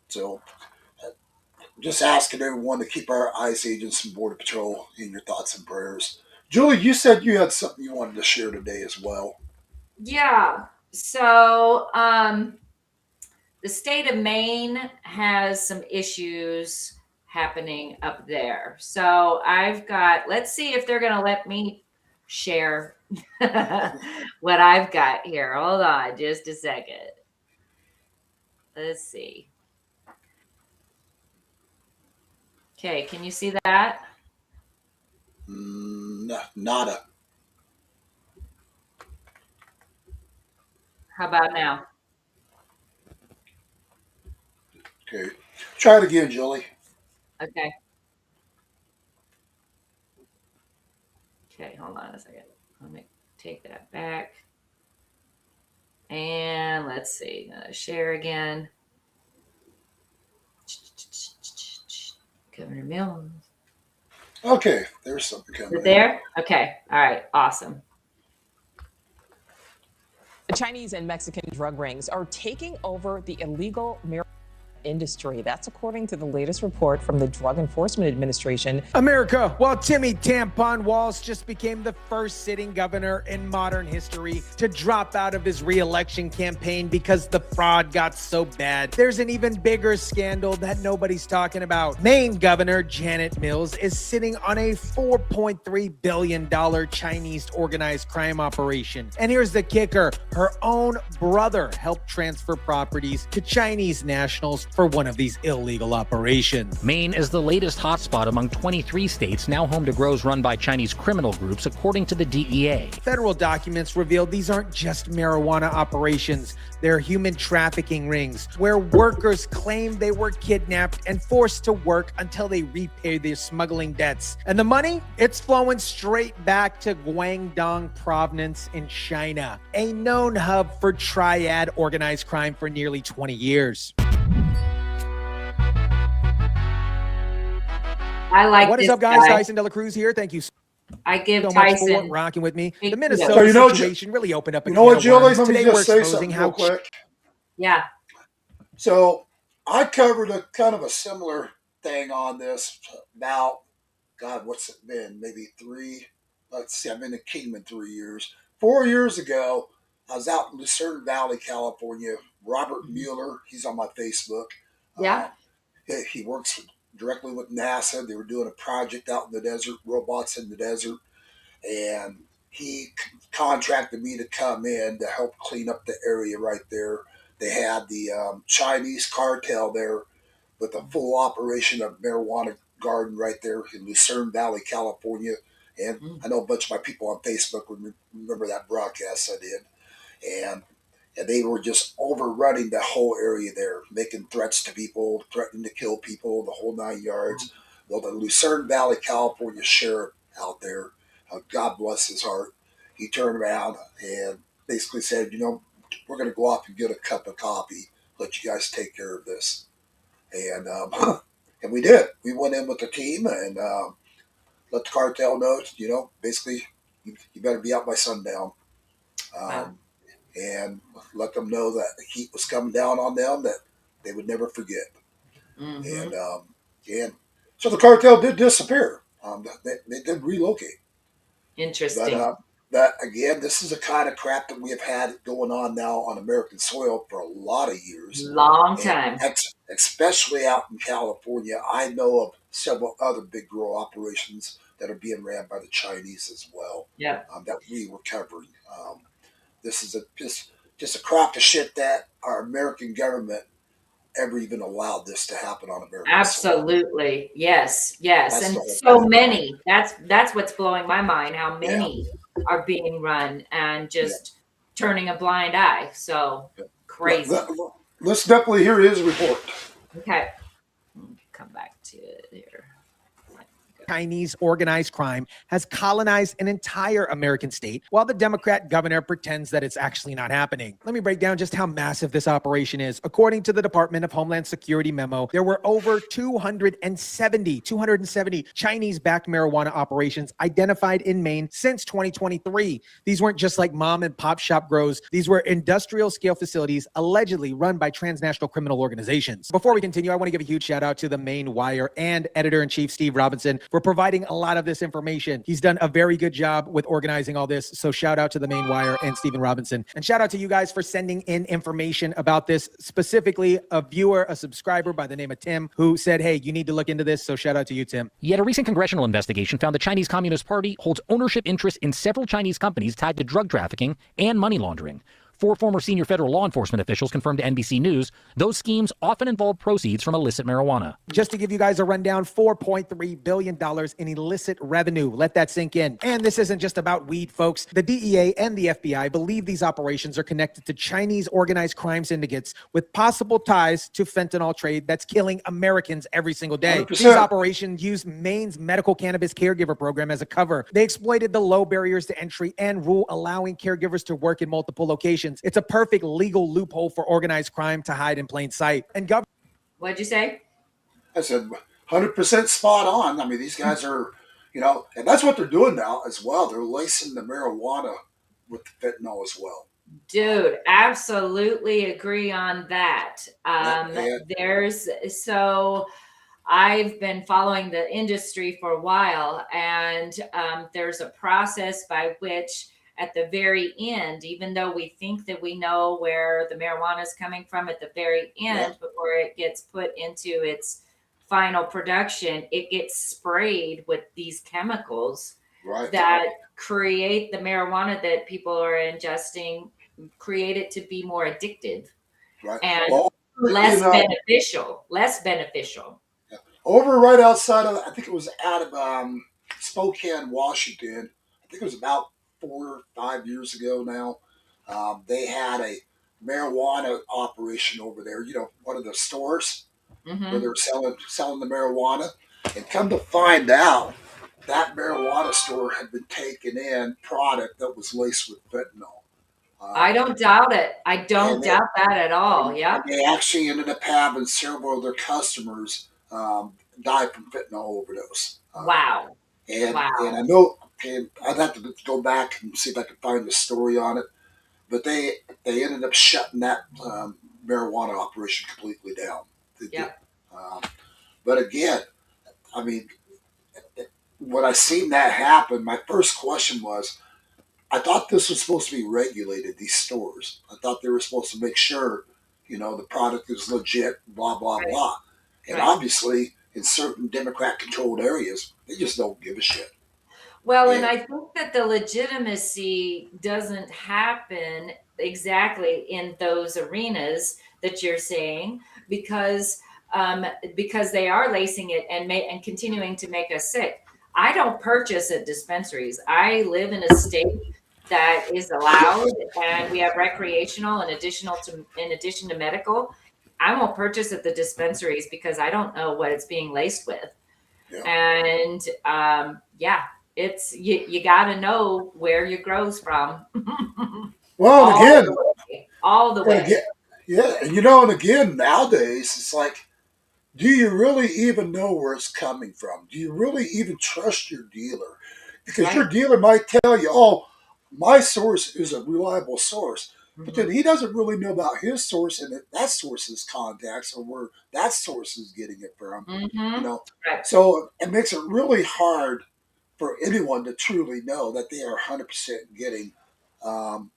so just asking everyone to keep our ICE agents and Border Patrol in your thoughts and prayers. Julie, you said you had something you wanted to share today as well. Yeah. So, the state of Maine has some issues happening up there. So let's see if they're going to let me share what I've got here. Hold on just a second. Let's see. Okay, can you see that? Nada. How about now? Okay. Try it again, Julie. Okay. Okay, hold on a second. Let me take that back. And let's see. Share again. Governor Mills. Okay, there's something coming. Is it there? Okay. All right. Awesome. The Chinese and Mexican drug rings are taking over the illegal marijuana industry. That's according to the latest report from the Drug Enforcement Administration. America, while Timmy Tampon Walz just became the first sitting governor in modern history to drop out of his re-election campaign because the fraud got so bad, there's an even bigger scandal that nobody's talking about. Maine Governor Janet Mills is sitting on a $4.3 billion Chinese organized crime operation. And here's the kicker. Her own brother helped transfer properties to Chinese nationals for one of these illegal operations. Maine is the latest hotspot among 23 states, now home to grows run by Chinese criminal groups, according to the DEA. Federal documents reveal these aren't just marijuana operations. They're human trafficking rings where workers claim they were kidnapped and forced to work until they repay their smuggling debts. And the money? It's flowing straight back to Guangdong Province in China, a known hub for triad organized crime for nearly 20 years. I like What is this up, guys? guy. Tyson Dela Cruz here. Thank you I give so much Tyson for rocking with me. The big Minnesota kudos. situation really opened up a You know can what, of Julie? worms. Let me Today we're just say exposing something how real quick. Yeah. So I covered a kind of a similar thing on this about, God, what's it been? Maybe let's see, I've been in Kingman 3 years. 4 years ago, I was out in Lucerne Valley, California. Robert Mueller, he's on my Facebook. Yeah. He works directly with NASA. They were doing a project out in the desert, robots in the desert. And he contracted me to come in to help clean up the area right there. They had the Chinese cartel there with a full operation of marijuana garden right there in Lucerne Valley, California. And I know a bunch of my people on Facebook would remember that broadcast I did. And they were just overrunning the whole area there, making threats to people, threatening to kill people, the whole 9 yards. Well, the Lucerne Valley, California sheriff out there, God bless his heart, he turned around and basically said, we're going to go off and get a cup of coffee, let you guys take care of this. And and we did. We went in with the team and let the cartel know, basically, you better be out by sundown. And let them know that the heat was coming down on them, that they would never forget. Mm-hmm. And so the cartel did disappear. They did relocate. Interesting. But But again, this is the kind of crap that we have had going on now on American soil for a lot of years. Long And time. especially out in California, I know of several other big grow operations that are being ran by the Chinese as well. Yep. That we were covering. This is just a crock of shit that our American government ever even allowed this to happen on American soil. Absolutely. Yes. Yes. That's the And whole so bad part. many. That's what's blowing my mind, how Yeah. many are being run and Yeah. just turning a blind eye. So crazy. Let's definitely hear his report. Okay. Come back to it here. Chinese organized crime has colonized an entire American state, while the Democrat governor pretends that it's actually not happening. Let me break down just how massive this operation is. According to the Department of Homeland Security memo, there were over 270 Chinese-backed marijuana operations identified in Maine since 2023. These weren't just like mom and pop shop grows. These were industrial scale facilities allegedly run by transnational criminal organizations. Before we continue, I want to give a huge shout out to the Maine Wire and editor-in-chief Steve Robinson for providing a lot of this information. He's done a very good job with organizing all this. So shout out to the Maine Wire and Stephen Robinson. And shout out to you guys for sending in information about this, specifically a viewer, a subscriber by the name of Tim, who said, hey, you need to look into this. So shout out to you, Tim. Yet a recent congressional investigation found the Chinese Communist Party holds ownership interests in several Chinese companies tied to drug trafficking and money laundering. 4 former senior federal law enforcement officials confirmed to NBC News those schemes often involve proceeds from illicit marijuana. Just to give you guys a rundown, $4.3 billion in illicit revenue. Let that sink in. And this isn't just about weed, folks. The DEA and the FBI believe these operations are connected to Chinese organized crime syndicates with possible ties to fentanyl trade that's killing Americans every single day. 100%. These operations use Maine's medical cannabis caregiver program as a cover. They exploited the low barriers to entry and rule allowing caregivers to work in multiple locations. It's a perfect legal loophole for organized crime to hide in plain sight. And What'd you say? I said 100% spot on. I mean, these guys are, and that's what they're doing now as well. They're lacing the marijuana with the fentanyl as well. Dude, absolutely agree on that. I've been following the industry for a while, and there's a process by which at the very end, even though we think that we know where the marijuana is coming from at the very end, before it gets put into its final production, it gets sprayed with these chemicals that create the marijuana that people are ingesting, create it to be more addictive and less beneficial. Over right outside of, I think it was out of Spokane, Washington. I think it was about 4 or 5 years ago now. They had a marijuana operation over there. One of the stores where they were selling the marijuana. And come to find out, that marijuana store had been taking in product that was laced with fentanyl. I don't doubt it. I don't doubt that at all. Yeah. They actually ended up having several of their customers die from fentanyl overdose. Wow. And I know, and I'd have to go back and see if I can find the story on it, but they ended up shutting that marijuana operation completely down. But again, I mean, when I seen that happen, my first question was, I thought this was supposed to be regulated, these stores. I thought they were supposed to make sure, the product is legit, blah, blah, blah. And obviously, in certain Democrat-controlled areas, they just don't give a shit. Well, and I think that the legitimacy doesn't happen exactly in those arenas that you're saying, because they are lacing it and continuing to make us sick. I don't purchase at dispensaries. I live in a state that is allowed, and we have recreational in addition to medical. I won't purchase at the dispensaries because I don't know what it's being laced with. And it's you got to know where your grow's from. Well, all the way. And again, nowadays it's like, do you really even know where it's coming from? Do you really even trust your dealer? Because your dealer might tell you, oh, my source is a reliable source. But then he doesn't really know about his source and that source's contacts or where that source is getting it from. So it makes it really hard for anyone to truly know that they are 100% getting um,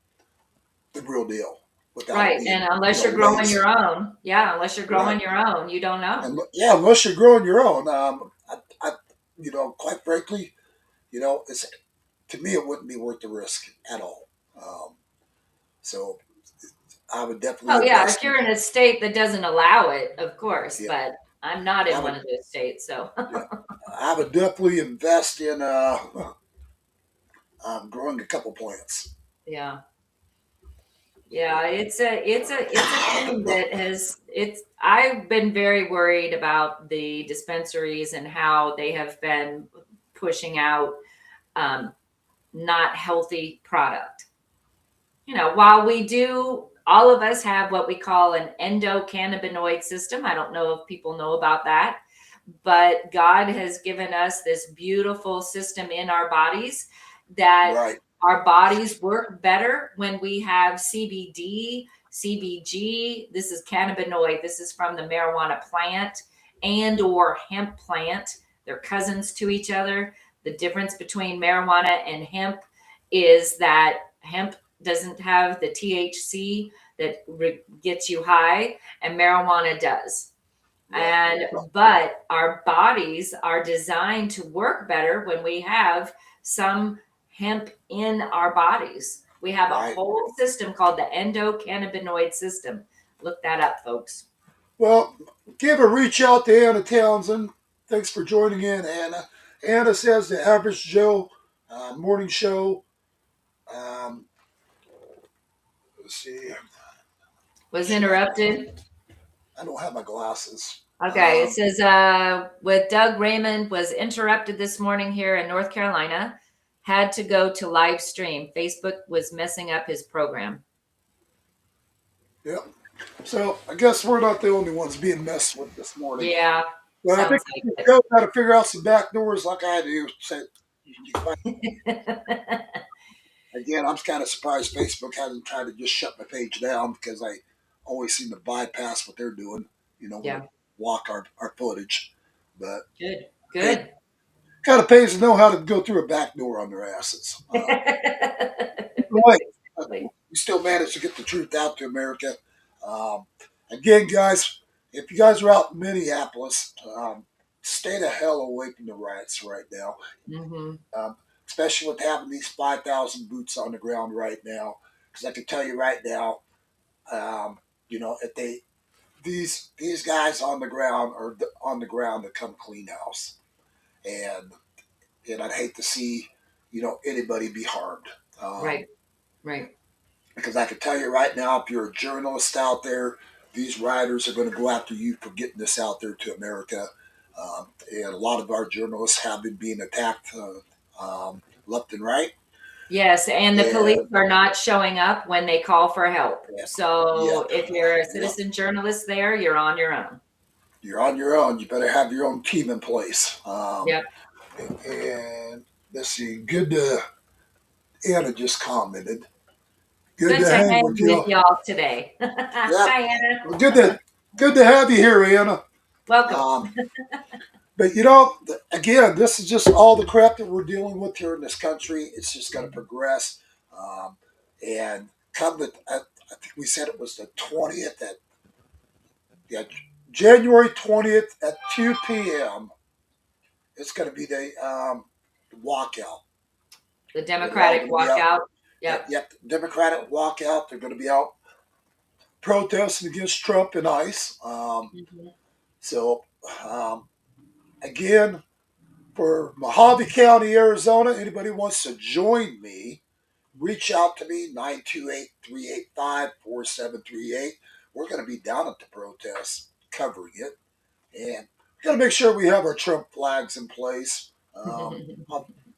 the real deal without it Right. being, And unless you're growing laced. your own, unless you're Right. growing your own, you don't know. And yeah, unless you're growing your own, quite frankly, it's to me it wouldn't be worth the risk at all. So I would definitely Oh yeah, if invest in. you're in a state that doesn't allow it, of course, Yeah, but I'm not I in would. one of those states, so Yeah, I would definitely invest in growing a couple plants. yeah. Yeah, it's a thing that I've been very worried about the dispensaries and how they have been pushing out um, not healthy product. While we do, all of us have what we call an endocannabinoid system. I don't know if people know about that, but God has given us this beautiful system in our bodies that Right. our bodies work better when we have CBD, CBG. This is cannabinoid. This is from the marijuana plant and or hemp plant. They're cousins to each other. The difference between marijuana and hemp is that hemp doesn't have the THC that gets you high, and marijuana does. But our bodies are designed to work better when we have some hemp in our bodies. We have a Right. whole system called the endocannabinoid system. Look that up, folks. Well, give a reach out to Anna Townsend. Thanks for joining in, Anna. Anna says the Average Joe morning show. Um, let's see. Was interrupted. I don't have my glasses. Okay, it says with Doug Raymond was interrupted this morning here in North Carolina, had to go to live stream. Facebook was messing up his program. Yep. So I guess we're not the only ones being messed with this morning. Yeah, Well, I think Joe got to figure out some back doors like I do. So again, I'm kind of surprised Facebook hasn't tried to just shut my page down because I always seem to bypass what they're doing. Yeah. Block our footage. But Good. Hey, kind of pays to know how to go through a back door on their asses. We still managed to get the truth out to America. Again, guys, if you guys are out in Minneapolis, stay the hell away from the riots right now. Mm-hmm. Especially with having these 5,000 boots on the ground right now. Because I can tell you right now, if these guys on the ground are on the ground to come clean house, and I'd hate to see anybody be harmed. Right. Because I can tell you right now, if you're a journalist out there, these rioters are going to go after you for getting this out there to America. And a lot of our journalists have been being attacked left and right. Yes, and the police are not showing up when they call for help. So if you're a citizen journalist there, you're on your own. You're on your own. You better have your own team in place. And let's see. Anna just commented. Good to hang with y'all today. Hi, Anna. Well, good to have you here, Anna. Welcome. But again, this is just all the crap that we're dealing with here in this country. It's just going to progress, and come I think we said it was the 20th January 20th at 2 p.m. It's going to be the walkout. The Democratic walkout. Yep. Democratic walkout. They're going to be out protesting against Trump and ICE. So, again, for Mojave County, Arizona, anybody wants to join me, reach out to me, 928-385-4738. We're going to be down at the protest covering it. And we've got to make sure we have our Trump flags in place. I'm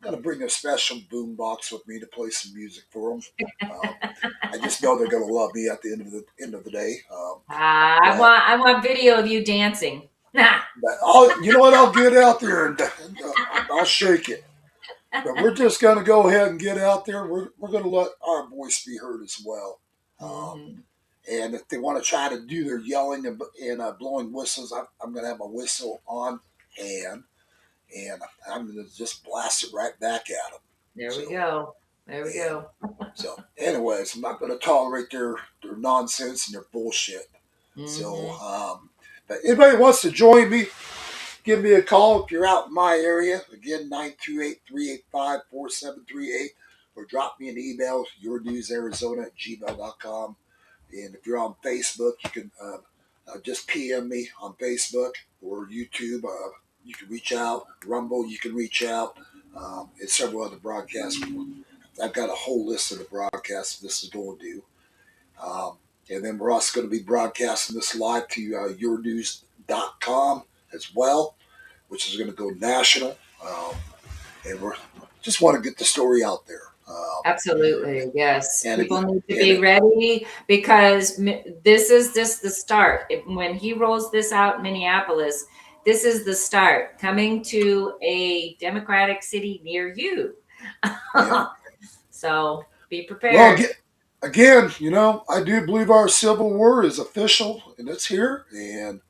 going to bring a special boom box with me to play some music for them. I just know they're going to love me at the end of the day. I want video of you dancing. You know what? I'll get out there and I'll shake it. But we're just going to go ahead and get out there. We're going to let our voice be heard as well. And if they want to try to do their yelling and blowing whistles, I'm going to have my whistle on hand. and I'm going to just blast it right back at them. There we go. There we go. So, anyways, I'm not going to tolerate their nonsense and their bullshit. So, but anybody wants to join me, give me a call if you're out in my area. Again, 928-385-4738, or drop me an email, yournewsarizona@gmail.com. And if you're on Facebook, you can just PM me on Facebook or YouTube. You can reach out. Rumble, you can reach out. And several other broadcasts. I've got a whole list of the broadcasts this is going to do. And then we're also going to be broadcasting this live to yournews.com as well, which is going to go national. And we just want to get the story out there. Absolutely, yes. People need to be ready, because this is just the start. When he rolls this out in Minneapolis, this is the start. Coming to a Democratic city near you. So be prepared. Well, again, I do believe our Civil War is official, and it's here. And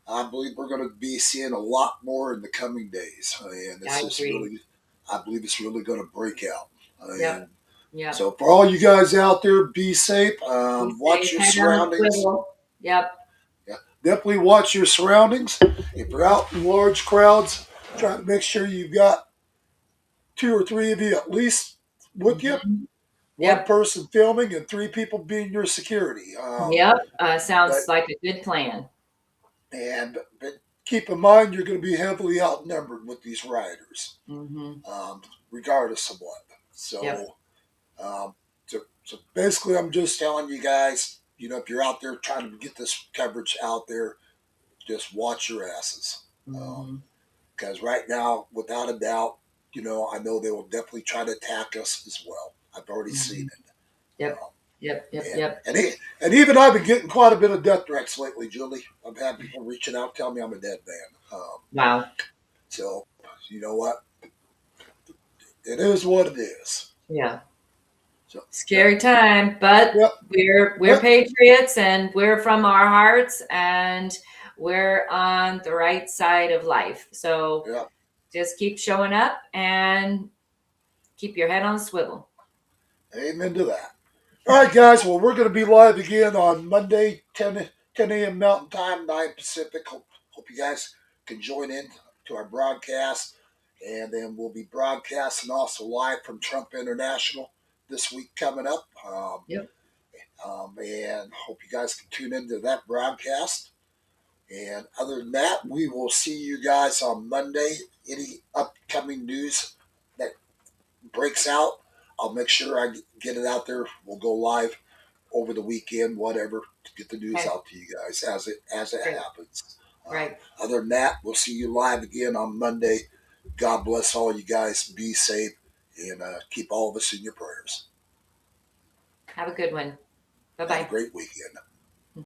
I believe we're going to be seeing a lot more in the coming days. And I believe it's really going to break out. Yeah. So for all you guys out there, be safe. Watch your surroundings. Yep. Yeah, definitely watch your surroundings. If you're out in large crowds, try to make sure you've got 2 or 3 of you at least with you. One person filming and 3 people being your security. Sounds like a good plan. But keep in mind, you're going to be heavily outnumbered with these rioters, regardless of what. So, so basically, I'm just telling you guys, if you're out there trying to get this coverage out there, just watch your asses. Because right now, without a doubt, I know they will definitely try to attack us as well. I've already seen it. Yep. And even I've been getting quite a bit of death threats lately, Julie. I've had people reaching out, telling me I'm a dead man. Wow. So, you know what? It is what it is. Yeah. So, scary time, but we're patriots, and we're from our hearts, and we're on the right side of life. So just keep showing up and keep your head on a swivel. Amen to that. All right, guys. Well, we're going to be live again on Monday, 10 a.m. Mountain Time, 9 Pacific. Hope you guys can join in to our broadcast. And then we'll be broadcasting also live from Trump International this week coming up. And hope you guys can tune into that broadcast. And other than that, we will see you guys on Monday. Any upcoming news that breaks out, I'll make sure I get it out there. We'll go live over the weekend, whatever, to get the news out to you guys as it happens. Other than that, we'll see you live again on Monday. God bless all you guys. Be safe, and keep all of us in your prayers. Have a good one. Bye-bye. Have a great weekend.